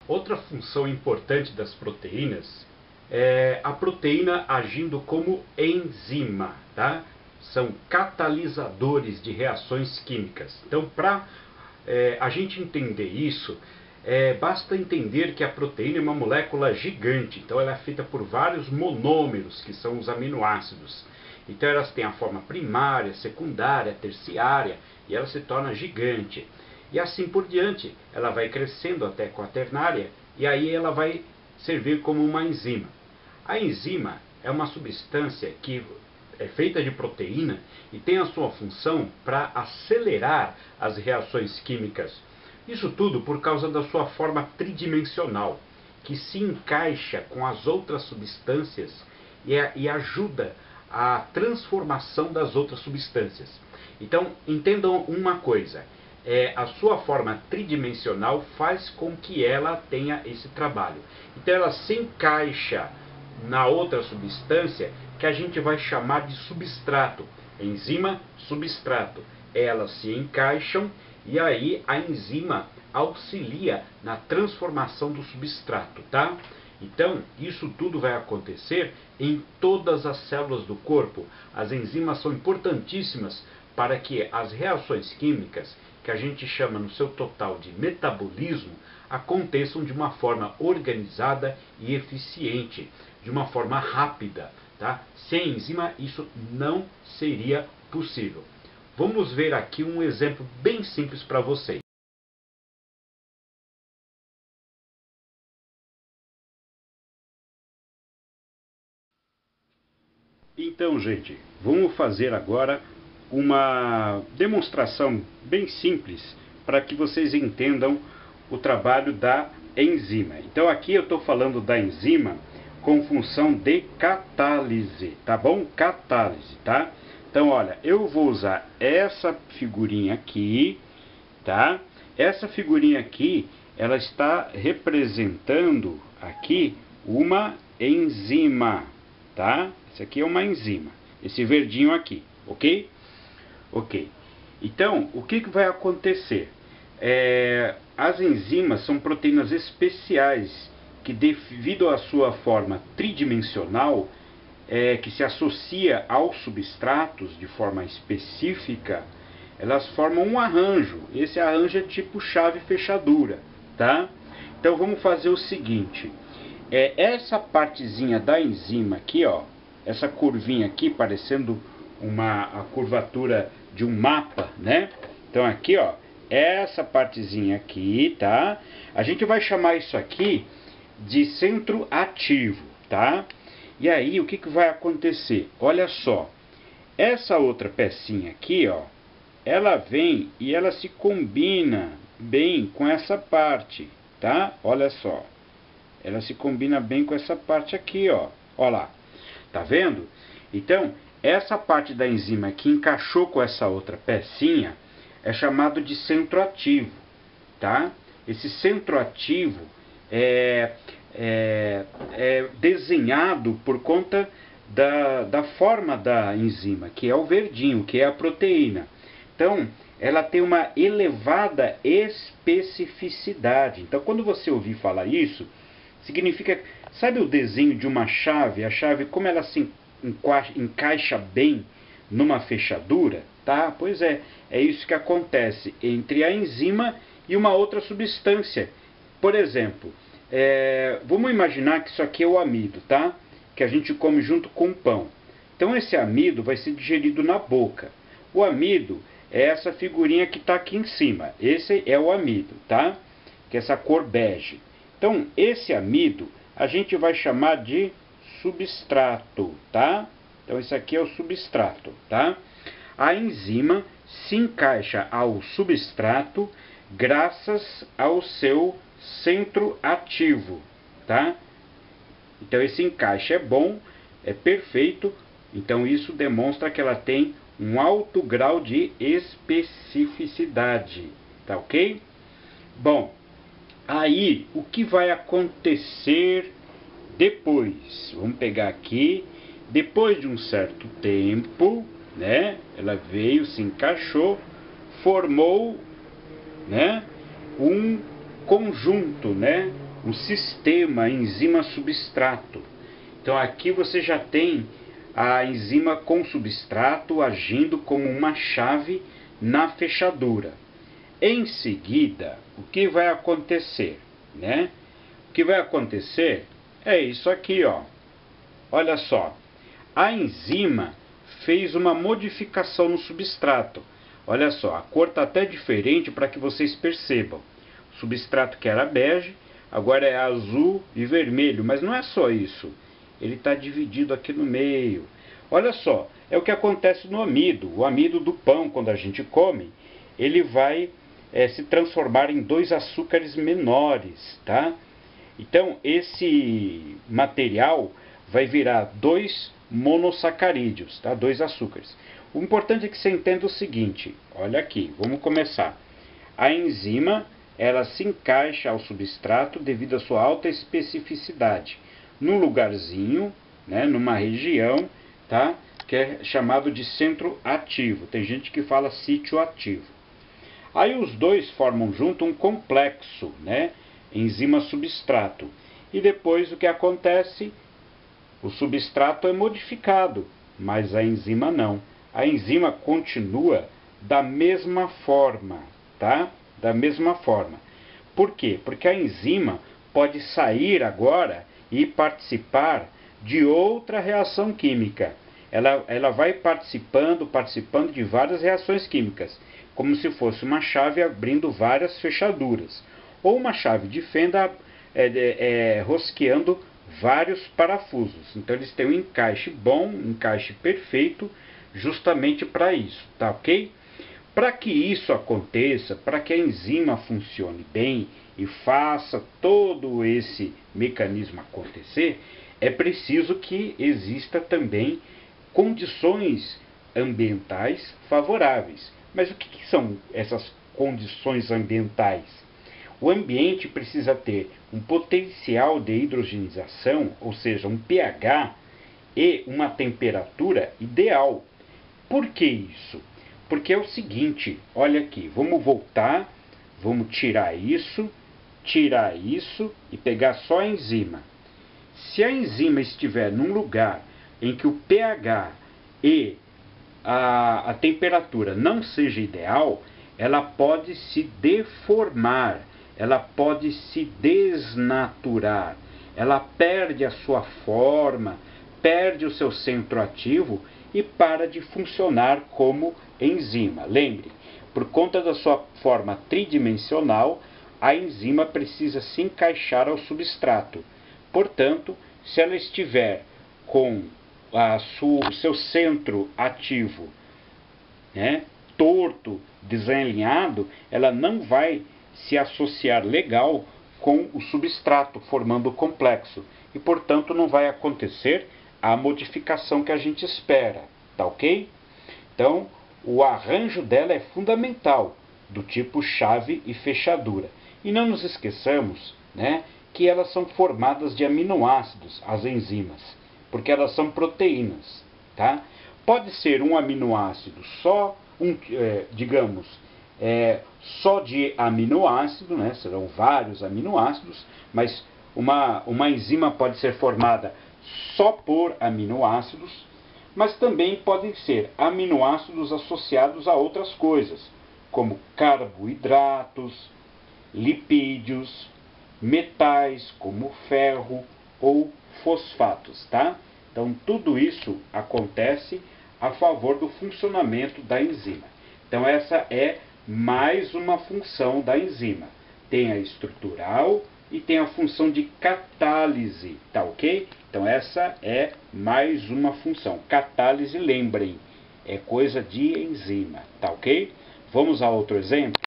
Outra função importante das proteínas é a proteína agindo como enzima, tá? São catalisadores de reações químicas. Então, para a gente entender isso, basta entender que a proteína é uma molécula gigante. Então, ela é feita por vários monômeros, que são os aminoácidos. Então, elas têm a forma primária, secundária, terciária, e ela se torna gigante. E assim por diante, ela vai crescendo até quaternária, e aí ela vai servir como uma enzima. A enzima é uma substância que é feita de proteína e tem a sua função para acelerar as reações químicas. Isso tudo por causa da sua forma tridimensional, que se encaixa com as outras substâncias e ajuda a transformação das outras substâncias. Então, entendam uma coisa, a sua forma tridimensional faz com que ela tenha esse trabalho. Então, ela se encaixa na outra substância que a gente vai chamar de substrato. Enzima, substrato. Elas se encaixam e aí a enzima auxilia na transformação do substrato, tá? Então, isso tudo vai acontecer em todas as células do corpo. As enzimas são importantíssimas para que as reações químicas, que a gente chama no seu total de metabolismo, aconteçam de uma forma organizada e eficiente, de uma forma rápida, tá? Sem enzima isso não seria possível. Vamos ver aqui um exemplo bem simples para vocês. Então, gente, vamos fazer agora uma demonstração bem simples para que vocês entendam o trabalho da enzima. Então, aqui eu estou falando da enzima com função de catálise, tá bom? Catálise, tá? Então, olha, eu vou usar essa figurinha aqui, tá? Essa figurinha aqui, ela está representando aqui uma enzima, tá? Isso aqui é uma enzima, esse verdinho aqui, ok? Ok. Então, o que vai acontecer? As enzimas são proteínas especiais que, devido à sua forma tridimensional, que se associa aos substratos de forma específica, elas formam um arranjo. Esse arranjo é tipo chave-fechadura, tá? Então vamos fazer o seguinte: essa partezinha da enzima aqui, ó, essa curvinha aqui parecendo a curvatura de um mapa, né? Então aqui, ó, essa partezinha aqui, tá? A gente vai chamar isso aqui de centro ativo, tá? E aí o que vai acontecer? Olha só, essa outra pecinha aqui, ó, ela vem e ela se combina bem com essa parte, tá? Olha só, ela se combina bem com essa parte aqui, ó. Olha lá, tá vendo? Então, essa parte da enzima que encaixou com essa outra pecinha é chamado de centro ativo, tá? Esse centro ativo é desenhado por conta da forma da enzima, que é o verdinho, que é a proteína. Então, ela tem uma elevada especificidade. Então, quando você ouvir falar isso, significa, sabe o desenho de uma chave? A chave, como ela se encaixa bem numa fechadura, tá? Pois é isso que acontece entre a enzima e uma outra substância. Por exemplo, vamos imaginar que isso aqui é o amido, tá? Que a gente come junto com o pão. Então esse amido vai ser digerido na boca. O amido é essa figurinha que está aqui em cima. Esse é o amido, tá? Que é essa cor bege. Então esse amido a gente vai chamar de substrato, tá? Então isso aqui é o substrato, tá? A enzima se encaixa ao substrato graças ao seu centro ativo, tá? Então esse encaixe é bom, é perfeito, então isso demonstra que ela tem um alto grau de especificidade, tá ok? Bom, aí o que vai acontecer depois? Vamos pegar aqui, depois de um certo tempo, né? Ela veio, se encaixou, formou, né? Um conjunto, né? um sistema enzima-substrato. Então aqui você já tem a enzima com substrato agindo como uma chave na fechadura. Em seguida, o que vai acontecer, né? O que vai acontecer é isso aqui, ó. Olha só, a enzima fez uma modificação no substrato. Olha só, a cor está até diferente para que vocês percebam. O substrato que era bege, agora é azul e vermelho, mas não é só isso. Ele está dividido aqui no meio. Olha só, é o que acontece no amido. O amido do pão, quando a gente come, ele vai se transformar em 2 açúcares menores, tá? Então, esse material vai virar 2 monossacarídeos, tá? 2 açúcares. O importante é que você entenda o seguinte, olha aqui, vamos começar. A enzima, ela se encaixa ao substrato devido à sua alta especificidade, num lugarzinho, né, numa região, tá, que é chamado de centro ativo. Tem gente que fala sítio ativo. Aí os dois formam junto um complexo, né, enzima-substrato. E depois o que acontece? O substrato é modificado, mas a enzima não. A enzima continua da mesma forma, tá? Da mesma forma. Por quê? Porque a enzima pode sair agora e participar de outra reação química. Ela vai participando de várias reações químicas, como se fosse uma chave abrindo várias fechaduras, ou uma chave de fenda rosqueando vários parafusos. Então eles têm um encaixe bom, um encaixe perfeito, justamente para isso, tá ok? Para que isso aconteça, para que a enzima funcione bem e faça todo esse mecanismo acontecer, é preciso que exista também condições ambientais favoráveis. Mas o que são essas condições ambientais? O ambiente precisa ter um potencial de hidrogenização, ou seja, um pH e uma temperatura ideal. Por que isso? Porque é o seguinte, olha aqui, vamos voltar, vamos tirar isso e pegar só a enzima. Se a enzima estiver num lugar em que o pH e a temperatura não seja ideal, ela pode se deformar, ela pode se desnaturar, ela perde a sua forma, perde o seu centro ativo e para de funcionar como enzima. Lembre, por conta da sua forma tridimensional, a enzima precisa se encaixar ao substrato. Portanto, se ela estiver com o seu centro ativo, né, torto, desalinhado, ela não vai se associar legal com o substrato, formando o complexo. E, portanto, não vai acontecer a modificação que a gente espera, tá ok? Então, o arranjo dela é fundamental, do tipo chave e fechadura. E não nos esqueçamos, né, que elas são formadas de aminoácidos, as enzimas, porque elas são proteínas, tá? Pode ser um aminoácido só, só de aminoácido, né? Serão vários aminoácidos, mas uma enzima pode ser formada só por aminoácidos, mas também podem ser aminoácidos associados a outras coisas, como carboidratos, lipídios, metais como ferro ou fosfatos, tá? Então tudo isso acontece a favor do funcionamento da enzima. Então essa é mais uma função da enzima. Tem a estrutural e tem a função de catálise, tá ok? Então essa é mais uma função. Catálise, lembrem, é coisa de enzima, tá ok? Vamos a outro exemplo?